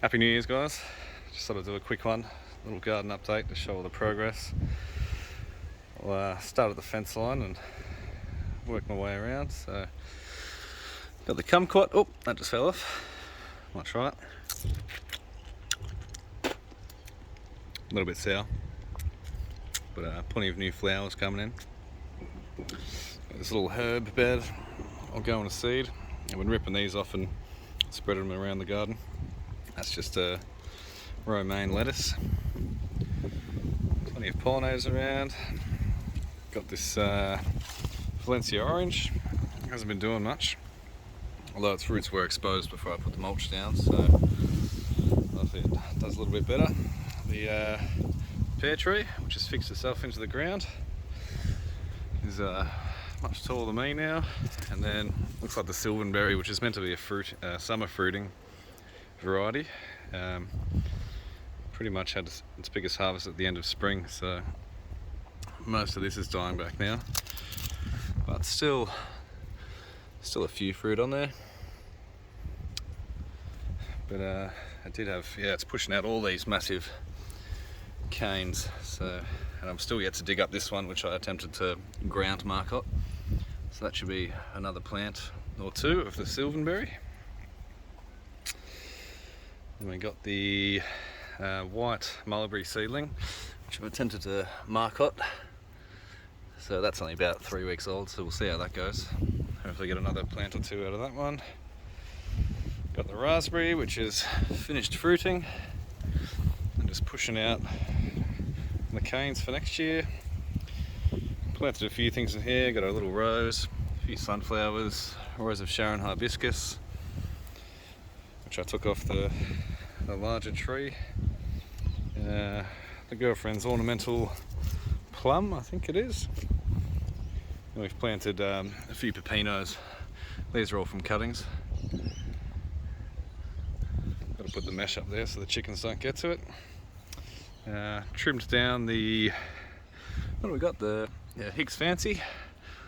Happy New Year's, guys. Just thought I'd do a quick one, little garden update to show all the progress. I'll start at the fence line and work my way around. So, got the kumquat. Oh, that just fell off. Might try it. A little bit sour, but plenty of new flowers coming in. This little herb bed, I'll go on a seed. I've been ripping these off and spreading them around the garden. That's just a romaine lettuce. Plenty of pollinators around. Got this Valencia orange. Hasn't been doing much, although its roots were exposed before I put the mulch down, so I think it does a little bit better. The pear tree, which has fixed itself into the ground, is much taller than me now. And then looks like the silverberry, which is meant to be a summer fruiting variety, pretty much had its biggest harvest at the end of spring, so most of this is dying back now, but still a few fruit on there. But I did have, it's pushing out all these massive canes, so, and I'm still yet to dig up this one, which I attempted to ground mark up, so that should be another plant or two of the silverberry. And we got the white mulberry seedling, which I've attempted to marcot. So that's only about 3 weeks old, so we'll see how that goes. Hopefully get another plant or two out of that one. Got the raspberry, which is finished fruiting and just pushing out the canes for next year. Planted a few things in here, got a little rose, a few sunflowers, a rose of Sharon hibiscus, which I took off the larger tree. The girlfriend's ornamental plum, I think it is. And we've planted a few pepinos. These are all from cuttings. Got to put the mesh up there so the chickens don't get to it. Trimmed down the, what do we got? The Hicks Fancy.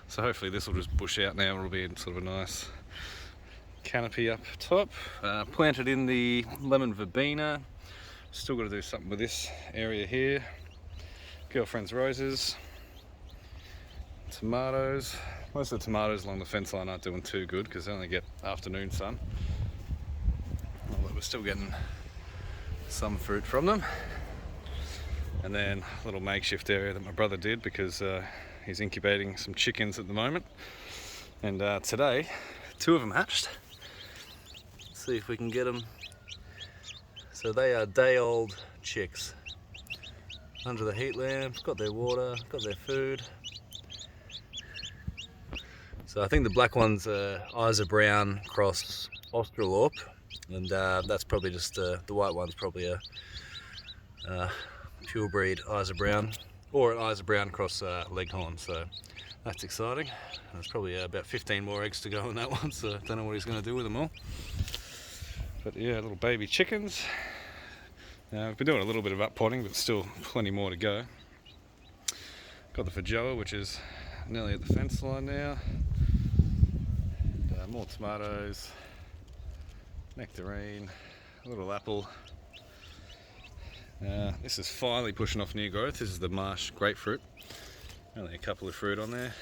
So hopefully this will just bush out now. It'll be sort of a nice canopy up top. Planted in the lemon verbena. Still got to do something with this area here. Girlfriend's roses. Tomatoes. Most of the tomatoes along the fence line aren't doing too good because they only get afternoon sun. Although we're still getting some fruit from them. And then a little makeshift area that my brother did because he's incubating some chickens at the moment. And today, 2 of them hatched. Let's see if we can get them. So they are day-old chicks. Under the heat lamp, got their water, got their food. So I think the black one's Isa Brown cross Australorp, and that's probably just the white one's probably a pure breed Isa Brown, or an Isa Brown cross Leghorn. So that's exciting. And there's probably about 15 more eggs to go in that one, so I don't know what he's going to do with them all. But yeah, little baby chickens. I've been doing a little bit of uppotting, but still plenty more to go. Got the feijoa, which is nearly at the fence line now. And, more tomatoes, nectarine, a little apple. This is finally pushing off new growth. This is the marsh grapefruit. Only a couple of fruit on there.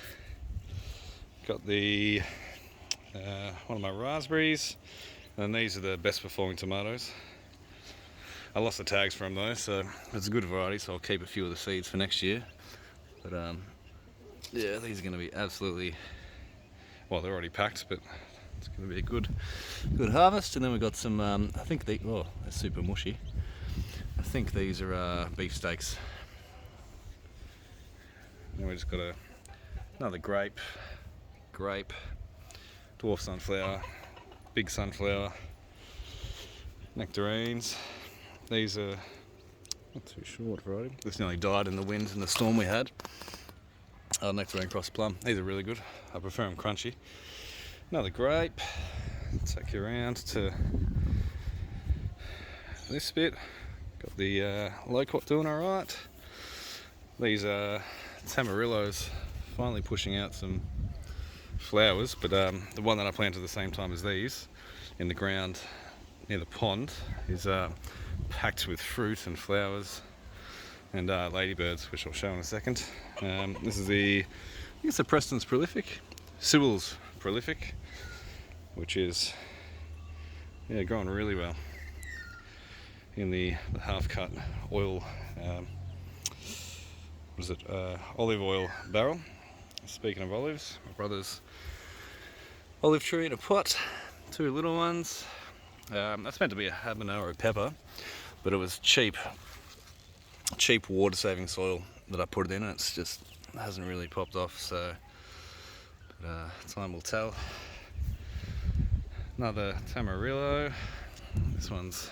Got the one of my raspberries, and these are the best performing tomatoes. I lost the tags from those, so it's a good variety, so I'll keep a few of the seeds for next year. But yeah, these are going to be absolutely, well, they're already packed, but it's going to be a good harvest. And then we've got some, I think they're super mushy. I think these are beefsteaks. And we just got another grape, dwarf sunflower, big sunflower, nectarines. These are not too sure what variety. This nearly died in the wind and the storm we had. Nectarine cross plum. These are really good. I prefer them crunchy. Another grape. Take you around to this bit. Got the loquat doing alright. These are tamarillos finally pushing out some flowers, but the one that I planted at the same time as these in the ground near the pond is packed with fruit and flowers and ladybirds, which I'll show in a second. This is I think it's a Preston's Prolific, Sewell's Prolific, which is growing really well in the half-cut oil, olive oil barrel. Speaking of olives, my brother's olive tree in a pot, 2 little ones. That's meant to be a habanero pepper, but it was cheap water-saving soil that I put it in, and it's just hasn't really popped off. So time will tell. Another Tamarillo. This one's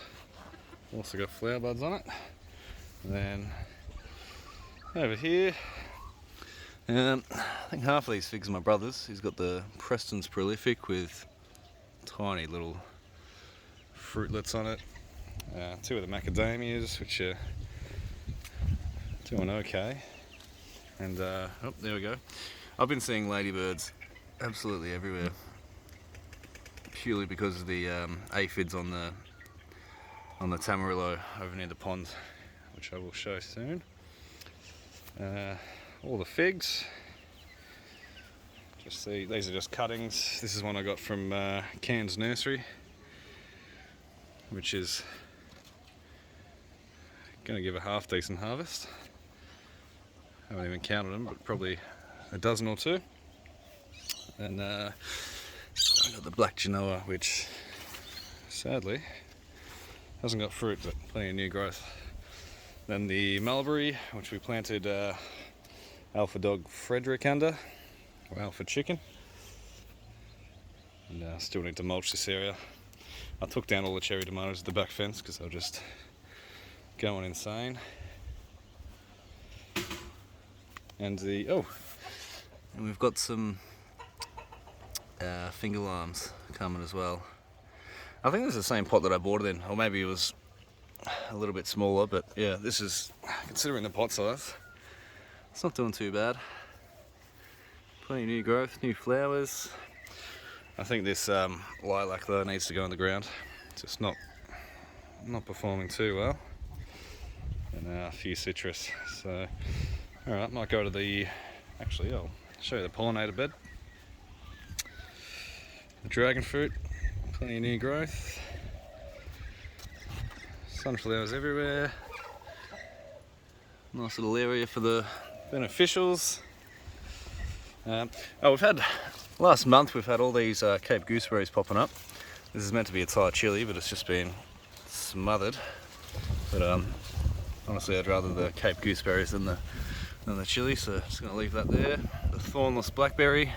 also got flower buds on it. And then over here, I think half of these figs are my brother's. He's got the Preston's Prolific with tiny little fruitlets on it. 2 of the macadamias, which are doing okay. And oh, there we go. I've been seeing ladybirds absolutely everywhere, purely because of the aphids on the Tamarillo over near the pond, which I will show soon. All the figs. Just see, these are just cuttings. This is one I got from Cairns Nursery, which is going to give a half decent harvest. I haven't even counted them, but probably a dozen or 2. And I've got the Black Genoa, which sadly hasn't got fruit, but plenty of new growth. Then the mulberry, which we planted Alpha Dog Frederick under, or Alpha Chicken. And still need to mulch this area. I took down all the cherry tomatoes at the back fence because they were just going insane. And and we've got some finger limes coming as well. I think this is the same pot that I bought it in, or maybe it was a little bit smaller, but yeah, this is, considering the pot size, it's not doing too bad. Plenty of new growth, new flowers. I think this lilac though needs to go in the ground. It's just not performing too well. And a few citrus. So, alright, might go to actually I'll show you the pollinator bed. The dragon fruit, plenty of new growth. Sunflowers everywhere. Nice little area for the beneficials. Last month we've had all these Cape gooseberries popping up. This is meant to be a Thai chili, but it's just been smothered. But honestly, I'd rather the Cape gooseberries than the chili, so just going to leave that there. The thornless blackberry,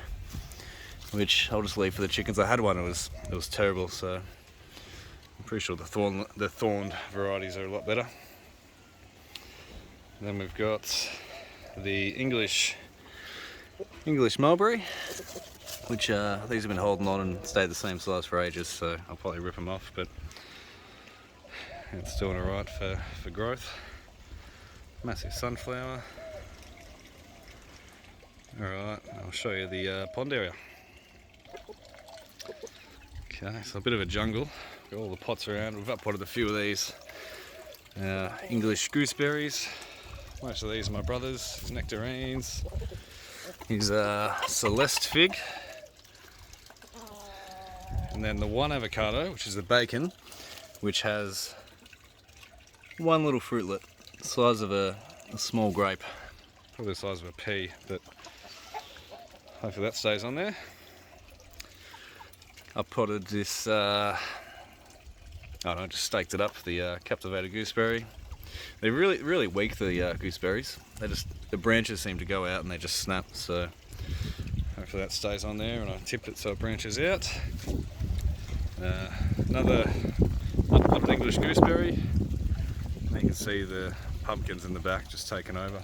which I'll just leave for the chickens. I had one, it was terrible, so I'm pretty sure the thorned varieties are a lot better. And then we've got the English mulberry, which these have been holding on and stayed the same size for ages, so I'll probably rip them off, but it's doing alright for growth. Massive sunflower. Alright, I'll show you the pond area. Okay, so a bit of a jungle. Got all the pots around. We've uppotted a few of these English gooseberries. Most of these are my brother's. His nectarines. His Celeste fig. And then the one avocado, which is the bacon, which has one little fruitlet, the size of a small grape. Probably the size of a pea, but hopefully that stays on there. I potted this, I just staked it up, the captivated gooseberry. They're really weak, the gooseberries. The branches seem to go out and they just snap, so hopefully that stays on there, and I tipped it so it branches out. Another unpotted English gooseberry. You can see the pumpkins in the back just taken over.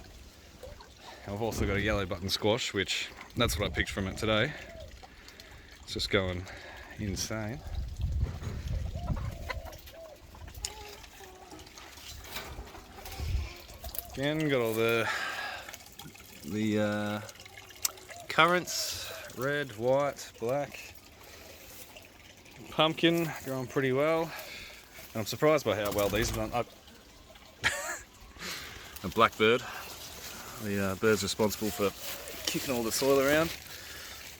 I've also got a yellow button squash, which that's what I picked from it today. It's just going insane. Again, got all the currants, red, white, black. Pumpkin growing pretty well. I'm surprised by how well these have done. A blackbird. The bird's responsible for kicking all the soil around.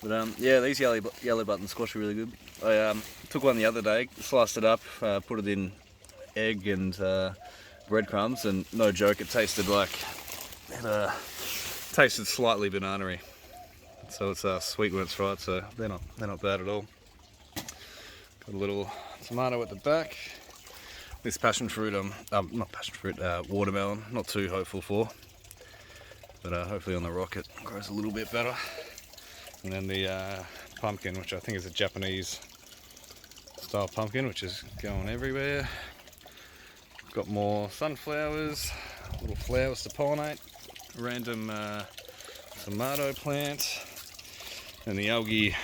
But yeah, these yellow button squash are really good. I took one the other day, sliced it up, put it in egg and breadcrumbs, and no joke, it tasted slightly banana-y. So it's sweet when it's fried, so they're not bad at all. Got a little tomato at the back. This passion fruit, not passion fruit, watermelon, not too hopeful for, but hopefully on the rock it grows a little bit better. And then the pumpkin, which I think is a Japanese style pumpkin, which is going everywhere. Got more sunflowers, little flowers to pollinate, random tomato plant, and the algae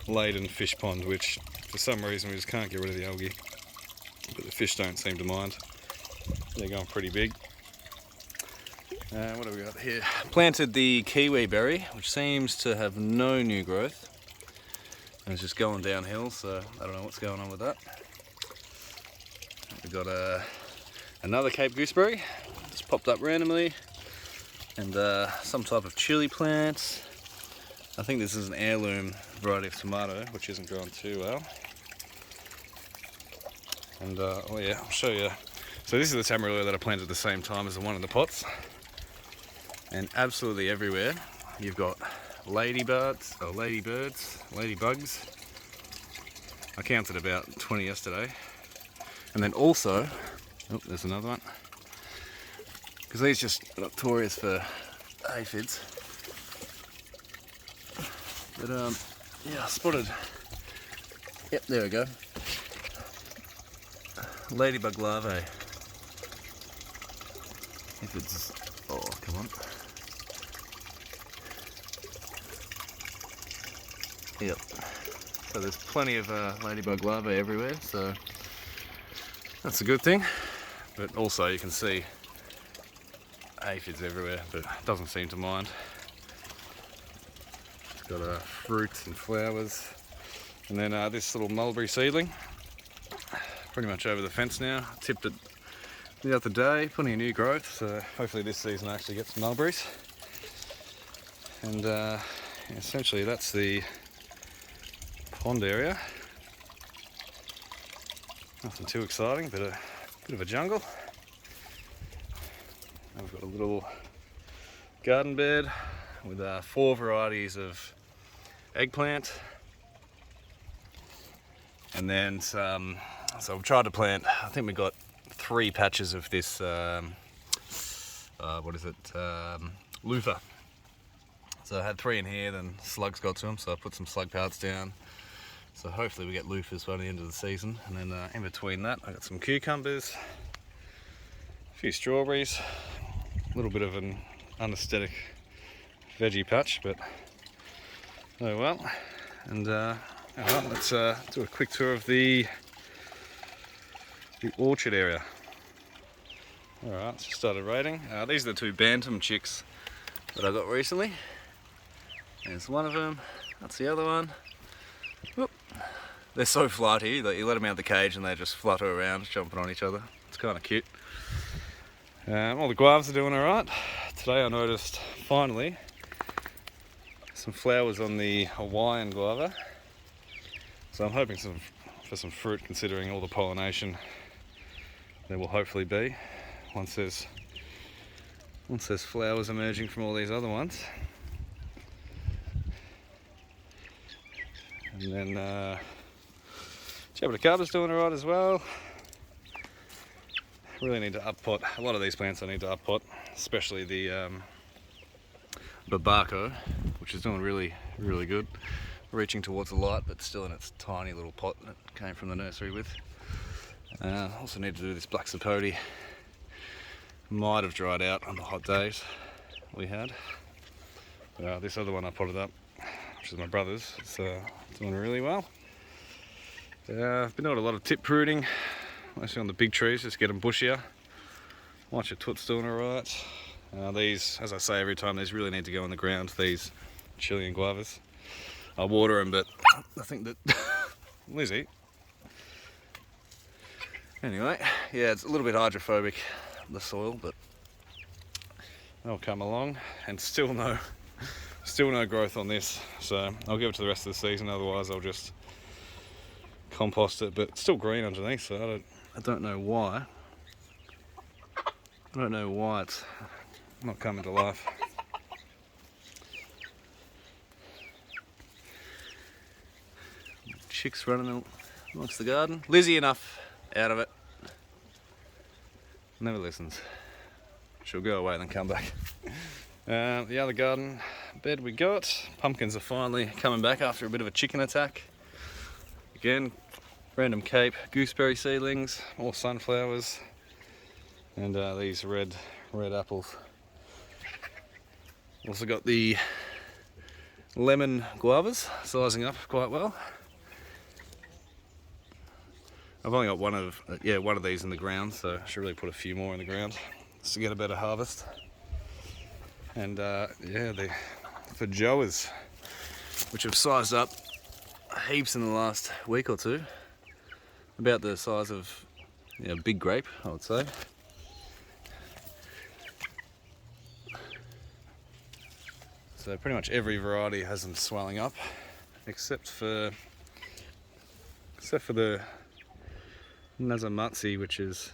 laden fish pond, which for some reason we just can't get rid of the algae, but the fish don't seem to mind. They're going pretty big. What have we got here? Planted the kiwi berry, which seems to have no new growth, and it's just going downhill, so I don't know what's going on with that. We've got another Cape gooseberry, just popped up randomly, and some type of chili plant. I think this is an heirloom variety of tomato, which isn't growing too well. And oh yeah, I'll show you. So this is the Tamarilla that I planted at the same time as the one in the pots. And absolutely everywhere you've got ladybugs. I counted about 20 yesterday. And then also, oh, there's another one. Because these just notorious for aphids. But yeah, I spotted. Yep, there we go. Ladybug larvae. If it's, oh, come on. Yep. So there's plenty of ladybug larvae everywhere, so that's a good thing. But also you can see aphids everywhere, but it doesn't seem to mind. It's got fruits and flowers. And then this little mulberry seedling, pretty much over the fence now. Tipped it the other day, plenty of new growth, so hopefully this season I actually get some mulberries. And essentially that's the pond area. Nothing too exciting, but a bit of a jungle. And we've got a little garden bed with 4 varieties of eggplant. And then some, so we've tried to plant, I think we got 3 patches of this, loofah. So I had 3 in here, then slugs got to them, so I put some slug pellets down. So hopefully we get loofahs by the end of the season. And then in between that, I got some cucumbers, a few strawberries, a little bit of an unaesthetic veggie patch, but oh well. And alright, let's do a quick tour of the orchard area. Alright, so started raiding. These are the 2 bantam chicks that I got recently. There's one of them, that's the other one. Whoop. They're so flighty that you let them out of the cage and they just flutter around, jumping on each other. It's kind of cute. All the guavas are doing alright. Today I noticed, finally, some flowers on the Hawaiian guava. So I'm hoping for some fruit, considering all the pollination there will hopefully be once there's flowers emerging from all these other ones. And then Jabatacaba's doing alright as well. Really need to up pot. A lot of these plants I need to up pot, especially the Babako, which is doing really, really good. Reaching towards the light, but still in its tiny little pot that it came from the nursery with. Also need to do this black sapote. Might have dried out on the hot days we had. This other one I potted up, which is my brother's. It's doing really well. I've been doing a lot of tip pruning, mostly on the big trees, just get them bushier. Watch your toot's doing alright. These, as I say every time, these really need to go in the ground, these Chilean guavas. I water them, but I think that Lizzie, Anyway, yeah, it's a little bit hydrophobic, the soil, but they'll come along, and still no growth on this. So I'll give it to the rest of the season. Otherwise, I'll just compost it. But it's still green underneath, so I don't know why. I don't know why it's not coming to life. Chicks running amongst the garden. Lizzie enough out of it. Never listens. She'll go away and then come back. The other garden bed we got. Pumpkins are finally coming back after a bit of a chicken attack. Again, random Cape gooseberry seedlings, more sunflowers, and these red apples. Also got the lemon guavas sizing up quite well. I've only got one of these in the ground, so I should really put a few more in the ground just to get a better harvest. And the feijoas, which have sized up heaps in the last week or two, about the size of a big grape, I would say. So pretty much every variety has them swelling up, except for the Nazamatsu, which is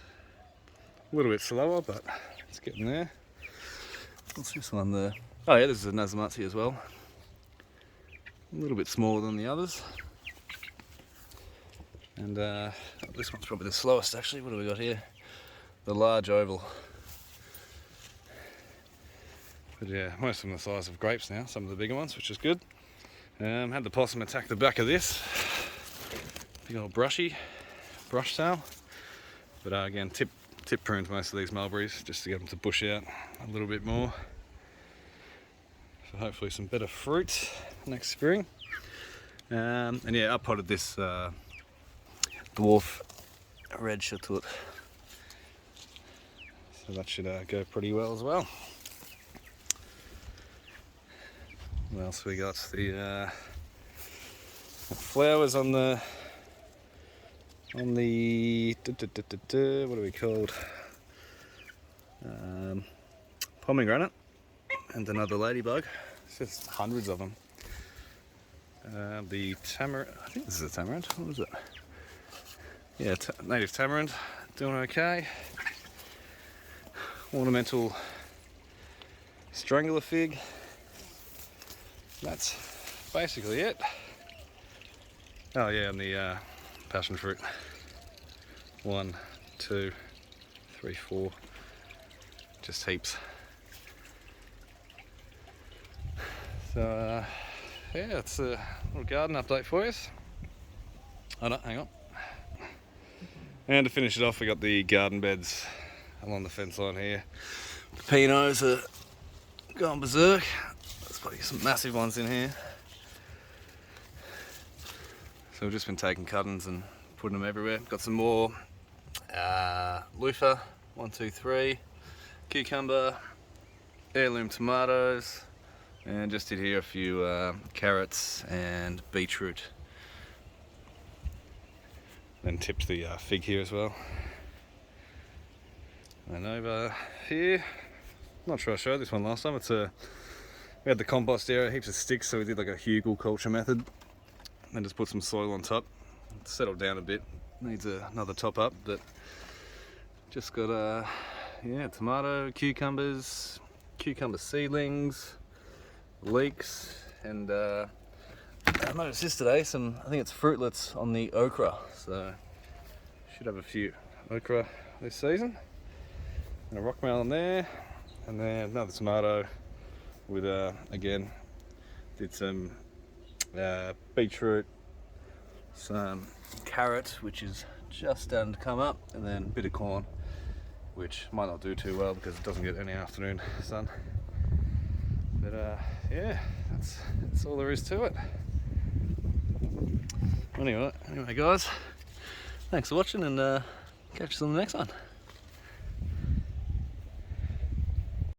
a little bit slower, but it's getting there. What's this one there? Oh yeah, this is a Nazamatsu as well. A little bit smaller than the others. And this one's probably the slowest actually. What do we got here? The large oval. But yeah, most of them are the size of grapes now, some of the bigger ones, which is good. Had the possum attack the back of this. Big old brush tail. But again, tip pruned most of these mulberries just to get them to bush out a little bit more. So hopefully some better fruit next spring. And yeah, I potted this dwarf red Châteauroux. So that should go pretty well as well. What else we got? The flowers on the what are we called? Pomegranate and another ladybug. It's just hundreds of them. The tamarind, I think this is a tamarind. What is it? Yeah, native tamarind, doing okay. Ornamental strangler fig. That's basically it. Oh yeah, and the passion fruit. 1, 2, 3, 4. Just heaps. So yeah, it's a little garden update for us. Oh no, hang on. And to finish it off, we got the garden beds along the fence line here. Pepinos are going berserk. There's probably some massive ones in here. So we've just been taking cuttings and putting them everywhere. Got some more loofah, 1, 2, 3, cucumber, heirloom tomatoes, and just did here a few carrots and beetroot. Then tipped the fig here as well. And over here, not sure I showed this one last time. We had the compost area, heaps of sticks, so we did like a hugel method. Then just put some soil on top. It's settled down a bit. Needs another top up, but just got tomato, cucumber seedlings, leeks, and I noticed this today, I think it's fruitlets on the okra, so should have a few okra this season. And a rock melon there, and then another tomato with again, did some beetroot, some carrot, which is just starting to come up, and then a bit of corn, which might not do too well because it doesn't get any afternoon sun. But yeah, that's all there is to it. Anyway guys, thanks for watching, and catch us on the next one.